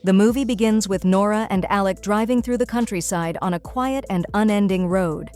The movie begins with Nora and Alec driving through the countryside on a quiet and unending road.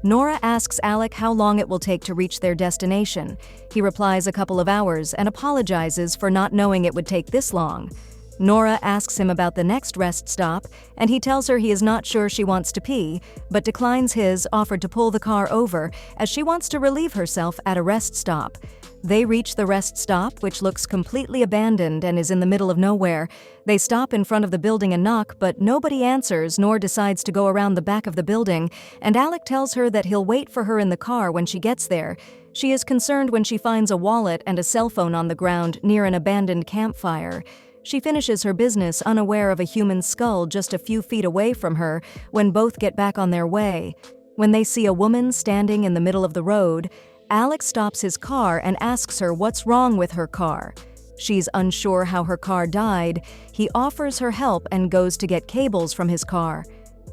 Nora asks Alec how long it will take to reach their destination. He replies a couple of hours and apologizes for not knowing it would take this long. Nora asks him about the next rest stop, and he tells her he is not sure she wants to pee, but declines his offer to pull the car over as she wants to relieve herself at a rest stop. They reach the rest stop, which looks completely abandoned and is in the middle of nowhere. They stop in front of the building and knock, but nobody answers nor decides to go around the back of the building, and Alec tells her that he'll wait for her in the car when she gets there. She is concerned when she finds a wallet and a cell phone on the ground near an abandoned campfire. She finishes her business unaware of a human skull just a few feet away from her when both get back on their way. When they see a woman standing in the middle of the road, Alec stops his car and asks her what's wrong with her car. She's unsure how her car died. He offers her help and goes to get cables from his car.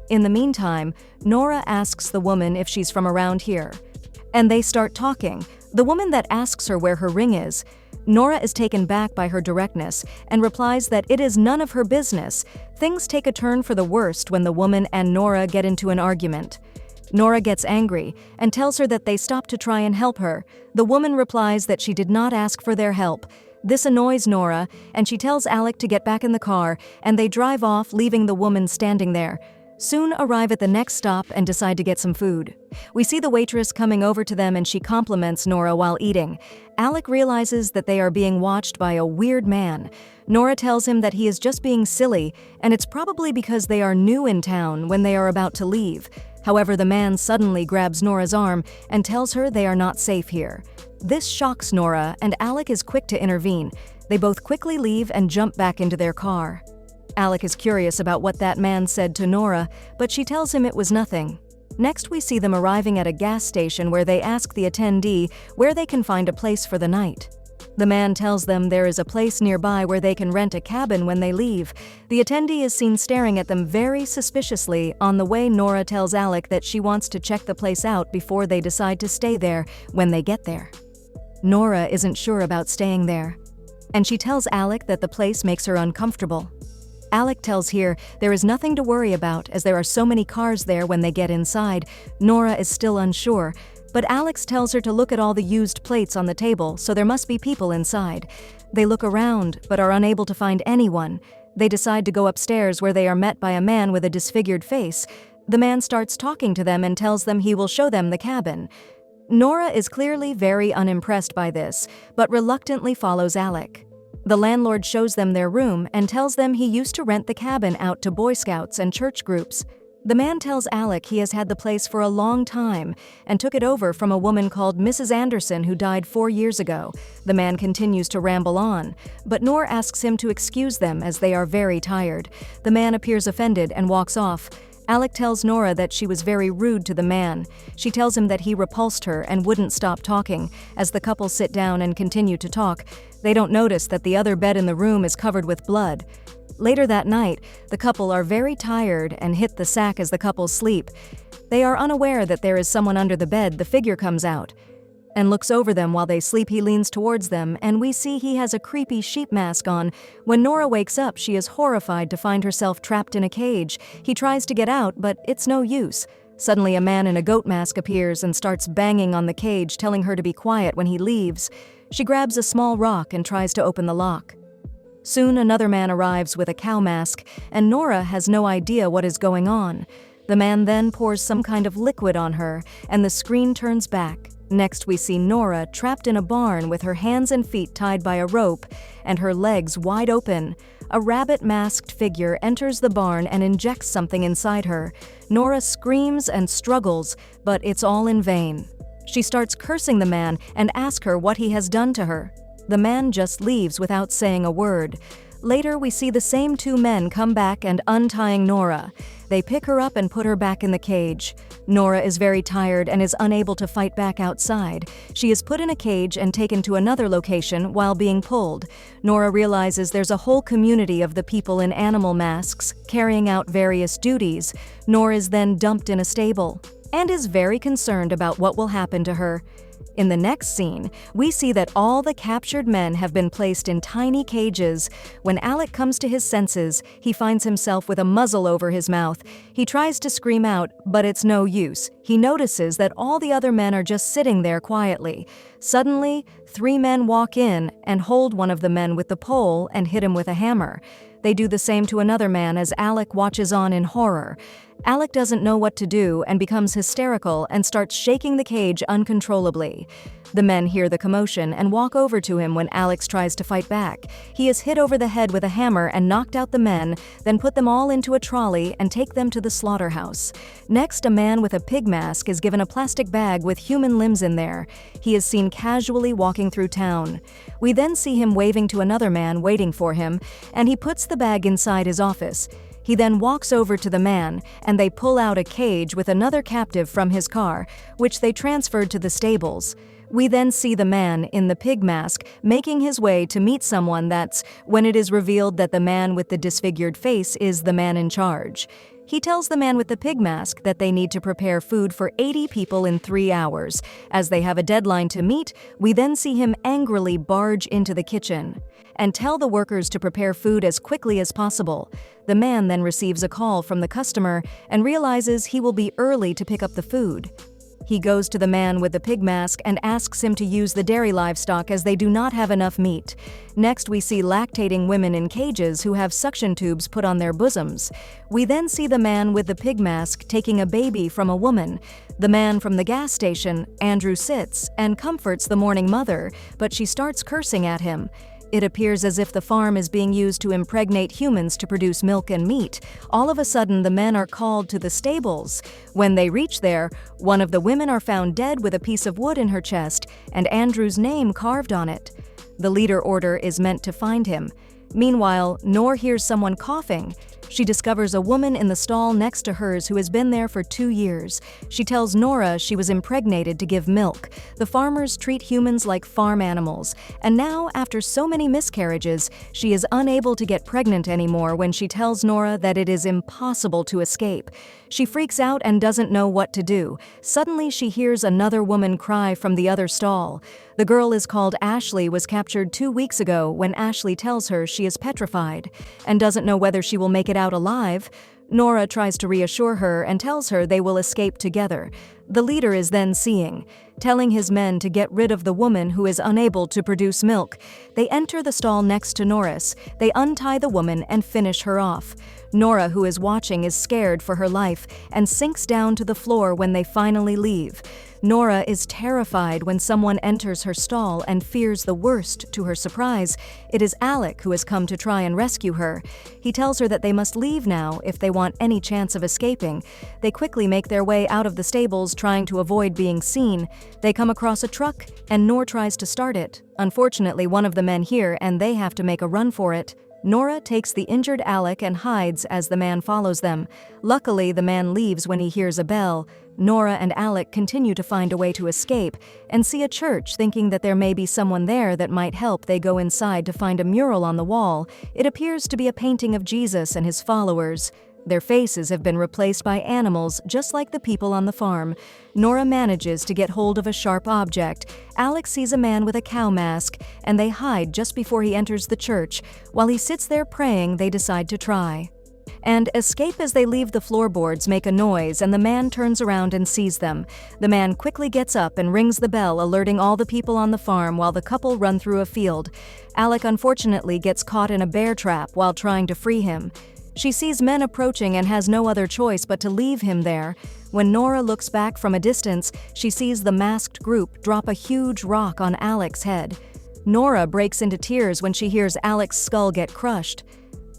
In the meantime, Nora asks the woman if she's from around here, and they start talking. The woman that asks her where her ring is. Nora is taken back by her directness and replies that it is none of her business. Things take a turn for the worst when the woman and Nora get into an argument. Nora gets angry and tells her that they stop to try and help her. The woman replies that she did not ask for their help. This annoys Nora, and she tells Alec to get back in the car, and they drive off, leaving the woman standing there. Soon arrive at the next stop and decide to get some food. We see the waitress coming over to them and she compliments Nora while eating. Alec realizes that they are being watched by a weird man. Nora tells him that he is just being silly, and it's probably because they are new in town when they are about to leave. However, the man suddenly grabs Nora's arm and tells her they are not safe here. This shocks Nora, and Alec is quick to intervene. They both quickly leave and jump back into their car. Alec is curious about what that man said to Nora, but she tells him it was nothing. Next, we see them arriving at a gas station where they ask the attendee where they can find a place for the night. The man tells them there is a place nearby where they can rent a cabin when they leave. The attendee is seen staring at them very suspiciously. On the way, Nora tells Alec that she wants to check the place out before they decide to stay there when they get there. Nora isn't sure about staying there, and she tells Alec that the place makes her uncomfortable. Alec tells her there is nothing to worry about as there are so many cars there when they get inside. Nora is still unsure, but Alex tells her to look at all the used plates on the table, so there must be people inside. They look around, but are unable to find anyone. They decide to go upstairs where they are met by a man with a disfigured face. The man starts talking to them and tells them he will show them the cabin. Nora is clearly very unimpressed by this, but reluctantly follows Alec. The landlord shows them their room and tells them he used to rent the cabin out to Boy Scouts and church groups. The man tells Alec he has had the place for a long time and took it over from a woman called Mrs. Anderson who died 4 years ago. The man continues to ramble on, but Nora asks him to excuse them as they are very tired. The man appears offended and walks off. Alec tells Nora that she was very rude to the man. She tells him that he repulsed her and wouldn't stop talking. As the couple sit down and continue to talk, they don't notice that the other bed in the room is covered with blood. Later that night, the couple are very tired and hit the sack as the couple sleep. They are unaware that there is someone under the bed. The figure comes out and looks over them while they sleep. He leans towards them, and we see he has a creepy sheep mask on. When Nora wakes up, she is horrified to find herself trapped in a cage. He tries to get out, but it's no use. Suddenly, a man in a goat mask appears and starts banging on the cage, telling her to be quiet when he leaves. She grabs a small rock and tries to open the lock. Soon, another man arrives with a cow mask, and Nora has no idea what is going on. The man then pours some kind of liquid on her, and the screen turns back. Next, we see Nora trapped in a barn with her hands and feet tied by a rope and her legs wide open. A rabbit-masked figure enters the barn and injects something inside her. Nora screams and struggles, but it's all in vain. She starts cursing the man and asks her what he has done to her. The man just leaves without saying a word. Later, we see the same two men come back and untying Nora. They pick her up and put her back in the cage. Nora is very tired and is unable to fight back outside. She is put in a cage and taken to another location while being pulled. Nora realizes there's a whole community of the people in animal masks carrying out various duties. Nora is then dumped in a stable and is very concerned about what will happen to her. In the next scene, we see that all the captured men have been placed in tiny cages. When Alec comes to his senses, he finds himself with a muzzle over his mouth. He tries to scream out, but it's no use. He notices that all the other men are just sitting there quietly. Suddenly, 3 men walk in and hold one of the men with the pole and hit him with a hammer. They do the same to another man as Alec watches on in horror. Alec doesn't know what to do and becomes hysterical and starts shaking the cage uncontrollably. The men hear the commotion and walk over to him when Alex tries to fight back. He is hit over the head with a hammer and knocked out the men, then put them all into a trolley and take them to the slaughterhouse. Next, a man with a pig mask is given a plastic bag with human limbs in there. He is seen casually walking through town. We then see him waving to another man waiting for him, and he puts the bag inside his office. He then walks over to the man, and they pull out a cage with another captive from his car, which they transferred to the stables. We then see the man in the pig mask making his way to meet someone that's when it is revealed that the man with the disfigured face is the man in charge. He tells the man with the pig mask that they need to prepare food for 80 people in 3 hours. As they have a deadline to meet, we then see him angrily barge into the kitchen and tell the workers to prepare food as quickly as possible. The man then receives a call from the customer and realizes he will be early to pick up the food. He goes to the man with the pig mask and asks him to use the dairy livestock as they do not have enough meat. Next, we see lactating women in cages who have suction tubes put on their bosoms. We then see the man with the pig mask taking a baby from a woman. The man from the gas station, Andrew, sits and comforts the mourning mother, but she starts cursing at him. It appears as if the farm is being used to impregnate humans to produce milk and meat. All of a sudden, the men are called to the stables. When they reach there, one of the women are found dead with a piece of wood in her chest and Andrew's name carved on it. The leader order is meant to find him. Meanwhile, Nor hears someone coughing. She discovers a woman in the stall next to hers who has been there for 2 years. She tells Nora she was impregnated to give milk. The farmers treat humans like farm animals, and now, after so many miscarriages, she is unable to get pregnant anymore when she tells Nora that it is impossible to escape. She freaks out and doesn't know what to do. Suddenly, she hears another woman cry from the other stall. The girl is called Ashley, was captured 2 weeks ago when Ashley tells her she is petrified and doesn't know whether she will make it out alive. Nora tries to reassure her and tells her they will escape together. The leader is then seeing, telling his men to get rid of the woman who is unable to produce milk. They enter the stall next to Norris. They untie the woman and finish her off. Nora, who is watching, is scared for her life and sinks down to the floor when they finally leave. Nora is terrified when someone enters her stall and fears the worst. To her surprise, it is Alec who has come to try and rescue her. He tells her that they must leave now if they want any chance of escaping. They quickly make their way out of the stables, trying to avoid being seen. They come across a truck, and Nor tries to start it. Unfortunately, one of the men hear, and they have to make a run for it. Nora takes the injured Alec and hides as the man follows them. Luckily, the man leaves when he hears a bell. Nora and Alec continue to find a way to escape and see a church. Thinking that there may be someone there that might help, they go inside to find a mural on the wall. It appears to be a painting of Jesus and his followers. Their faces have been replaced by animals, just like the people on the farm. Nora manages to get hold of a sharp object. Alex sees a man with a cow mask, and they hide just before he enters the church. While he sits there praying, they decide to try and escape. As they leave, the floorboards make a noise, and the man turns around and sees them. The man quickly gets up and rings the bell, alerting all the people on the farm while the couple run through a field. Alec unfortunately gets caught in a bear trap while trying to free him. She sees men approaching and has no other choice but to leave him there. When Nora looks back from a distance, she sees the masked group drop a huge rock on Alec's head. Nora breaks into tears when she hears Alec's skull get crushed.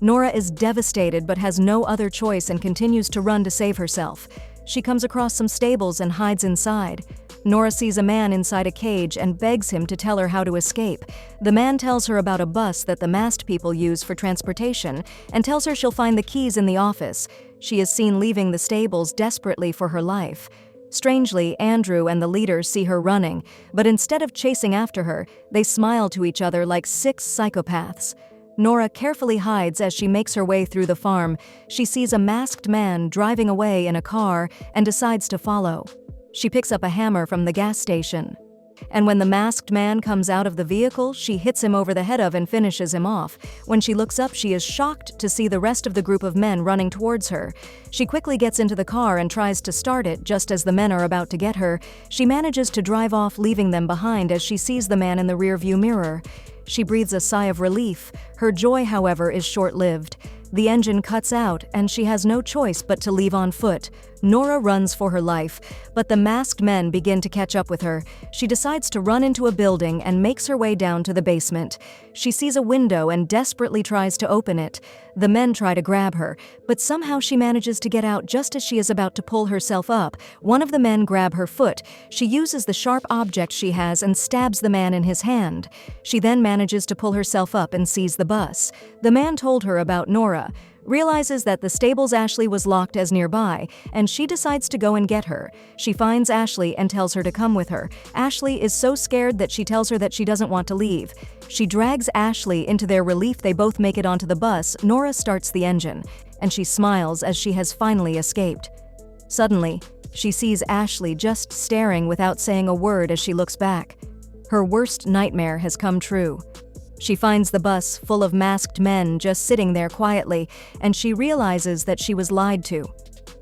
Nora is devastated but has no other choice and continues to run to save herself. She comes across some stables and hides inside. Nora sees a man inside a cage and begs him to tell her how to escape. The man tells her about a bus that the masked people use for transportation and tells her she'll find the keys in the office. She is seen leaving the stables desperately for her life. Strangely, Andrew and the leader see her running, but instead of chasing after her, they smile to each other like 6 psychopaths. Nora carefully hides as she makes her way through the farm. She sees a masked man driving away in a car and decides to follow. She picks up a hammer from the gas station. And when the masked man comes out of the vehicle, she hits him over the head and finishes him off. When she looks up, she is shocked to see the rest of the group of men running towards her. She quickly gets into the car and tries to start it just as the men are about to get her. She manages to drive off, leaving them behind as she sees the man in the rearview mirror. She breathes a sigh of relief. Her joy, however, is short-lived. The engine cuts out, and she has no choice but to leave on foot. Nora runs for her life, but the masked men begin to catch up with her. She decides to run into a building and makes her way down to the basement. She sees a window and desperately tries to open it. The men try to grab her, but somehow she manages to get out just as she is about to pull herself up. One of the men grabs her foot. She uses the sharp object she has and stabs the man in his hand. She then manages to pull herself up and sees the bus. The man told her about Nora, realizes that the stable's Ashley was locked as nearby, and she decides to go and get her. She finds Ashley and tells her to come with her. Ashley is so scared that she tells her that she doesn't want to leave. She drags Ashley. Into their relief, they both make it onto the bus. Nora starts the engine, and she smiles as she has finally escaped. Suddenly, she sees Ashley just staring without saying a word as she looks back. Her worst nightmare has come true. She finds the bus full of masked men just sitting there quietly, and she realizes that she was lied to.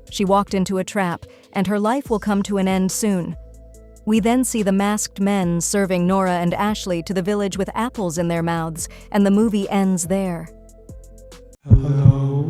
She walked into a trap, and her life will come to an end soon. We then see the masked men serving Nora and Ashley to the village with apples in their mouths, and the movie ends there. Hello.